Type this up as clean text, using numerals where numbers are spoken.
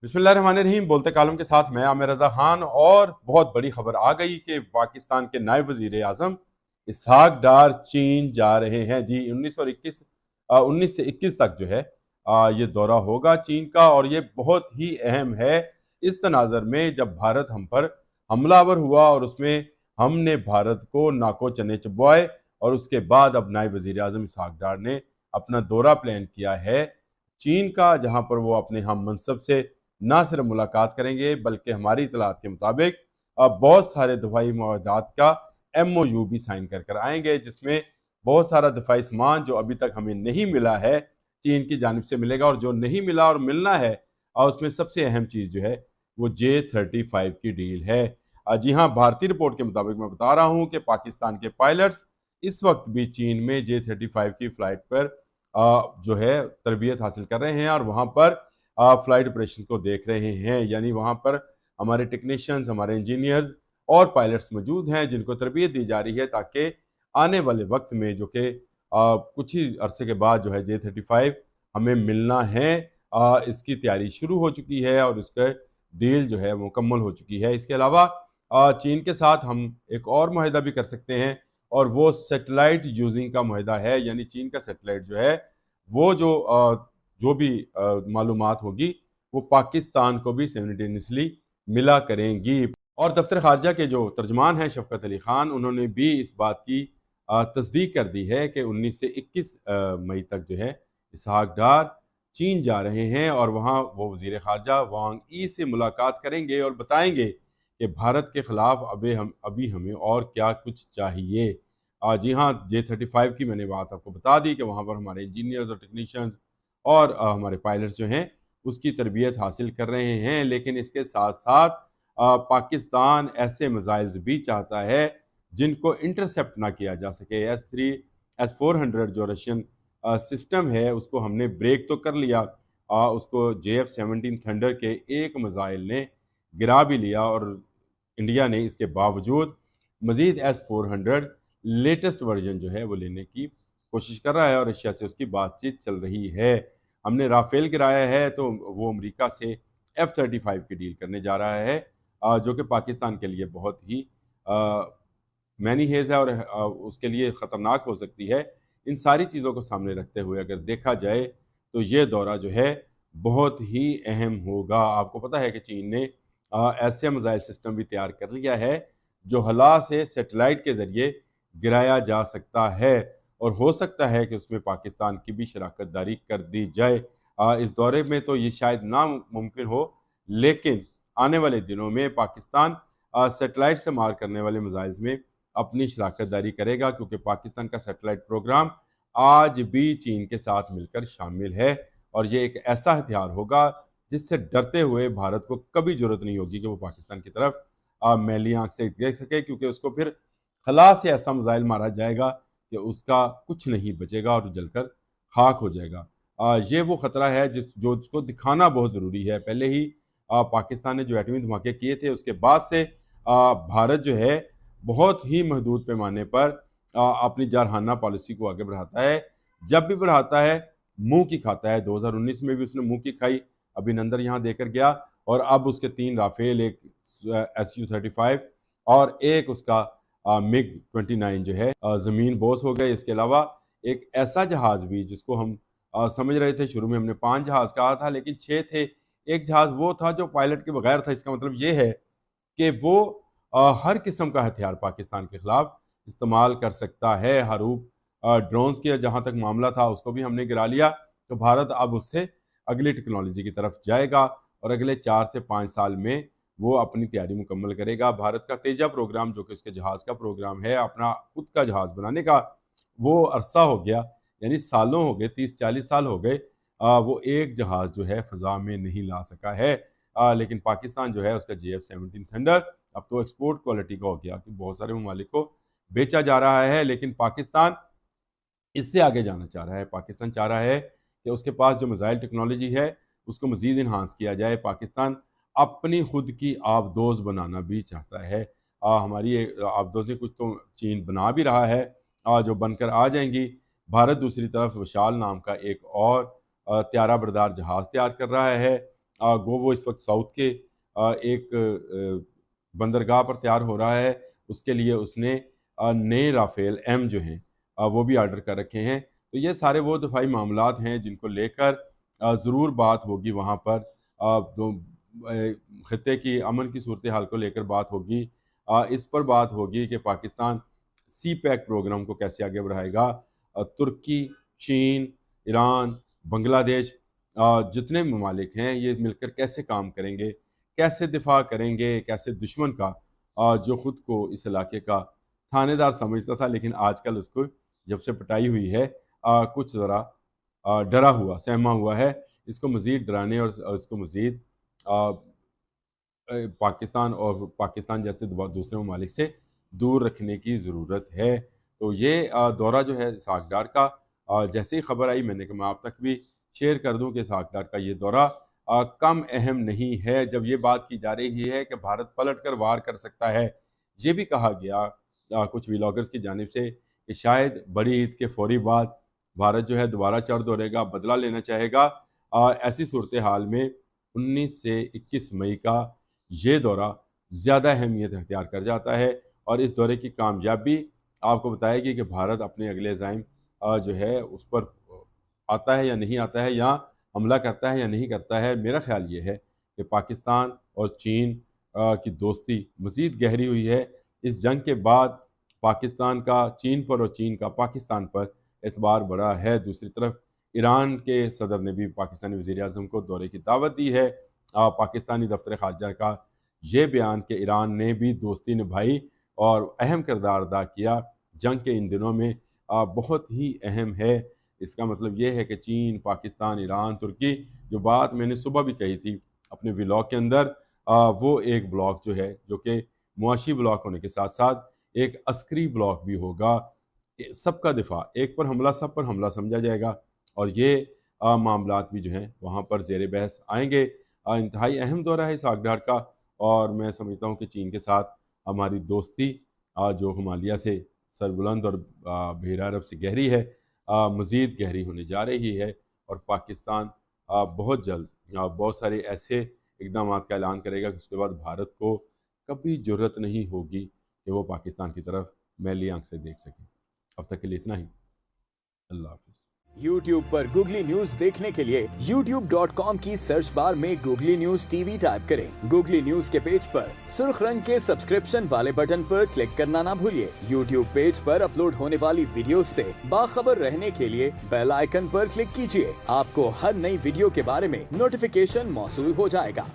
बिस्मिल्लाहिर्रहमानिर्रहीम। बोलते कालम के साथ मैं आमिर रजा खान। और बहुत बड़ी खबर आ गई कि पाकिस्तान के नायब वजीर आजम इसहाक डार चीन जा रहे हैं। जी 19 से 21 तक जो है ये दौरा होगा चीन का, और ये बहुत ही अहम है इस तनाजर में जब भारत हम पर हमलावर हुआ और उसमें हमने भारत को नाको चने चबवाए, और उसके बाद अब नायब वजीर आजम इसहाक डार ने अपना दौरा प्लान किया है चीन का, जहां पर वो अपने हम मनसब से ना सिर्फ मुलाकात करेंगे बल्कि हमारी इतलात के मुताबिक बहुत सारे दफाई मुआहदात का MOU भी साइन कर कर आएंगे, जिसमें बहुत सारा दफाई सामान जो अभी तक हमें नहीं मिला है चीन की जानिब से मिलेगा, और जो नहीं मिला और मिलना है और उसमें सबसे अहम चीज़ जो है वो J-35 की डील है। जी हाँ, भारतीय रिपोर्ट के मुताबिक मैं बता रहा हूँ कि पाकिस्तान के पायलट्स इस वक्त भी चीन में J-35 की फ़्लाइट पर जो है तरबियत हासिल कर रहे हैं और वहाँ पर फ्लाइट ऑपरेशन को देख रहे हैं। यानी वहाँ पर हमारे टेक्नीशियंस, हमारे इंजीनियर्स और पायलट्स मौजूद हैं जिनको तरबियत दी जा रही है, ताकि आने वाले वक्त में जो कि कुछ ही अरसे के बाद जो है J-35 हमें मिलना है, इसकी तैयारी शुरू हो चुकी है और इसका डील जो है मुकम्मल हो चुकी है। इसके अलावा चीन के साथ हम एक और माहिदा भी कर सकते हैं, और वो सेटेलाइट यूजिंग का माहिदा है। यानी चीन का सेटेलाइट जो है वो जो भी मालूमात होगी वो पाकिस्तान को भी सिमल्टेनियसली मिला करेंगी। और दफ्तर खारजा के जो तर्जमान हैं शफकत अली खान, उन्होंने भी इस बात की तस्दीक कर दी है कि 19 से 21 मई तक जो है इसहाक डार चीन जा रहे हैं, और वहाँ वो वजीर खारजा वांग ई से मुलाकात करेंगे और बताएंगे कि भारत के खिलाफ अभी हमें और क्या कुछ चाहिए। जी हाँ, J-35 की मैंने बात आपको बता दी कि वहाँ पर हमारे इंजीनियर्स और टेक्नीशियंस और हमारे पायलट्स जो हैं उसकी तरबियत हासिल कर रहे हैं। लेकिन इसके साथ साथ पाकिस्तान ऐसे मिसाइल्स भी चाहता है जिनको इंटरसेप्ट ना किया जा सके। S-3 S-400 जो रशियन सिस्टम है उसको हमने ब्रेक तो कर लिया, उसको JF-17 थंडर के एक मिसाइल ने गिरा भी लिया, और इंडिया ने इसके बावजूद मजीद S-400 लेटेस्ट वर्जन जो है वो लेने की कोशिश कर रहा है, और रशिया से उसकी बातचीत चल रही है। हमने राफेल गिराया है तो वो अमेरिका से F-35 की डील करने जा रहा है, जो कि पाकिस्तान के लिए बहुत ही मैनी हेज है और उसके लिए ख़तरनाक हो सकती है। इन सारी चीज़ों को सामने रखते हुए अगर देखा जाए तो ये दौरा जो है बहुत ही अहम होगा। आपको पता है कि चीन ने ऐसे मिसाइल सिस्टम भी तैयार कर लिया है जो हला से सेटेलाइट के ज़रिए गिराया जा सकता है, और हो सकता है कि उसमें पाकिस्तान की भी शराकत दारी कर दी जाए। इस दौरे में तो ये शायद नामुमकिन हो, लेकिन आने वाले दिनों में पाकिस्तान सेटेलाइट से मार करने वाले मिसाइल्स में अपनी शराकत दारी करेगा, क्योंकि पाकिस्तान का सेटेलाइट प्रोग्राम आज भी चीन के साथ मिलकर शामिल है, और ये एक ऐसा हथियार होगा जिससे डरते हुए भारत को कभी जरूरत नहीं होगी कि वो पाकिस्तान की तरफ मैली आंख से देख सके, क्योंकि उसको फिर खला से ऐसा मिसाइल मारा जाएगा कि उसका कुछ नहीं बचेगा और जलकर खाक हो जाएगा। ये वो ख़तरा है जिसको दिखाना बहुत ज़रूरी है। पहले ही पाकिस्तान ने जो एटमी धमाके किए थे उसके बाद से भारत जो है बहुत ही महदूद पैमाने पर अपनी जारहाना पॉलिसी को आगे बढ़ाता है। जब भी बढ़ाता है मुंह की खाता है। 2019 में भी उसने मुंह की खाई, अभिनंदन यहाँ देकर गया, और अब उसके 3 राफेल, एक SU-35 और एक उसका MiG-29 जो है ज़मीन बोस हो गए। इसके अलावा एक ऐसा जहाज़ भी जिसको हम समझ रहे थे, शुरू में हमने 5 जहाज़ कहा था लेकिन 6 थे। एक जहाज़ वो था जो पायलट के बगैर था। इसका मतलब ये है कि वो हर किस्म का हथियार पाकिस्तान के खिलाफ इस्तेमाल कर सकता है। हरूप ड्रोन्स के जहाँ तक मामला था उसको भी हमने गिरा लिया, तो भारत अब उससे अगली टेक्नोलॉजी की तरफ जाएगा, और अगले 4 से 5 साल में वो अपनी तैयारी मुकम्मल करेगा। भारत का तेजा प्रोग्राम जो कि उसके जहाज़ का प्रोग्राम है, अपना खुद का जहाज़ बनाने का, वो अरसा हो गया, यानी सालों हो गए, 30-40 साल हो गए, वो एक जहाज़ जो है फ़ज़ा में नहीं ला सका है। लेकिन पाकिस्तान जो है उसका JF-17 थंडर अब तो एक्सपोर्ट क्वालिटी का हो गया कि बहुत सारे ममालिक को बेचा जा रहा है। लेकिन पाकिस्तान इससे आगे जाना चाह रहा है। पाकिस्तान चाह रहा है कि उसके पास जो मिसाइल टेक्नोलॉजी है उसको मज़ीद इन्हांस किया जाए। पाकिस्तान अपनी खुद की आबदोज़ बनाना भी चाहता है। हमारी आबदोज़ें कुछ तो चीन बना भी रहा है, जो बनकर आ जाएंगी। भारत दूसरी तरफ विशाल नाम का एक और त्यारा बरदार जहाज़ तैयार कर रहा है, गो वो इस वक्त साउथ के एक बंदरगाह पर तैयार हो रहा है। उसके लिए उसने नए राफेल एम जो हैं वो भी ऑर्डर कर रखे हैं। तो ये सारे वो दफाई मामलात हैं जिनको लेकर ज़रूर बात होगी वहाँ पर। खत्े की अमन की सूरत हाल को लेकर बात होगी। इस पर बात होगी कि पाकिस्तान सी पैक प्रोग्राम को कैसे आगे बढ़ाएगा। तुर्की, चीन, ईरान, बांग्लादेश, जितने ममालिक हैं ये मिलकर कैसे काम करेंगे, कैसे दिफा करेंगे, कैसे दुश्मन का जो ख़ुद को इस इलाके का थानेदार समझता था लेकिन आजकल उसको जब से पिटाई हुई है कुछ ज़रा डरा हुआ सहमा हुआ है। इसको मज़ीद डराने और इसको मज़ीद पाकिस्तान और पाकिस्तान जैसे दूसरे ममालिक से दूर रखने की ज़रूरत है। तो ये दौरा जो है इसहाक डार का, जैसे ही खबर आई मैंने कहा मैं आप तक भी शेयर कर दूं कि इसहाक डार का ये दौरा कम अहम नहीं है। जब ये बात की जा रही है कि भारत पलट कर वार कर सकता है, ये भी कहा गया कुछ व्लॉगर्स की जानिब से कि शायद बड़ी ईद के फौरी बाद भारत जो है दोबारा चढ़ दौड़ेगा, बदला लेना चाहेगा। ऐसी सूरत हाल में 19 से 21 मई का ये दौरा ज़्यादा अहमियत अख्तियार कर जाता है और इस दौरे की कामयाबी आपको बताएगी कि भारत अपने अगले अज़ाइम जो है उस पर आता है या नहीं आता है, या हमला करता है या नहीं करता है। मेरा ख्याल ये है कि पाकिस्तान और चीन की दोस्ती मज़ीद गहरी हुई है। इस जंग के बाद पाकिस्तान का चीन पर और चीन का पाकिस्तान पर एतबार बढ़ा है। दूसरी तरफ ईरान के सदर ने भी पाकिस्तानी वज़ीर-ए-आज़म को दौरे की दावत दी है। पाकिस्तानी दफ्तर ख़ारजा का ये बयान कि ईरान ने भी दोस्ती निभाई और अहम किरदार अदा किया जंग के इन दिनों में बहुत ही अहम है। इसका मतलब ये है कि चीन, पाकिस्तान, ईरान, तुर्की, जो बात मैंने सुबह भी कही थी अपने व्लॉग के अंदर, वो एक ब्लॉक जो है जो कि मुआशी ब्लॉक होने के साथ साथ एक अस्करी ब्लॉक भी होगा। सबका दिफा, एक पर हमला सब पर हमला समझा जाएगा और ये मामलात भी जो हैं वहाँ पर ज़ेर बहस आएंगे। इंतहाई अहम दौरा है इसहाक डार का और मैं समझता हूँ कि चीन के साथ हमारी दोस्ती जो हिमालय से सरबुलंद और बहरा अरब से गहरी है, मज़ीद गहरी होने जा रही है और पाकिस्तान बहुत जल्द बहुत सारे ऐसे इकदाम का ऐलान करेगा कि उसके बाद भारत को कभी ज़रूरत नहीं होगी कि वो पाकिस्तान की तरफ मैली आंख से देख सके। अब तक के लिए इतना ही। अल्लाह हाफ़िज़। YouTube पर गूगली न्यूज देखने के लिए youtube.com की सर्च बार में गूगली न्यूज टीवी टाइप करें। गूगली न्यूज के पेज पर सुर्ख रंग के सब्सक्रिप्शन वाले बटन पर क्लिक करना ना भूलिए। YouTube पेज पर अपलोड होने वाली वीडियोस से बाखबर रहने के लिए बेल आइकन पर क्लिक कीजिए। आपको हर नई वीडियो के बारे में नोटिफिकेशन मौसूल हो जाएगा।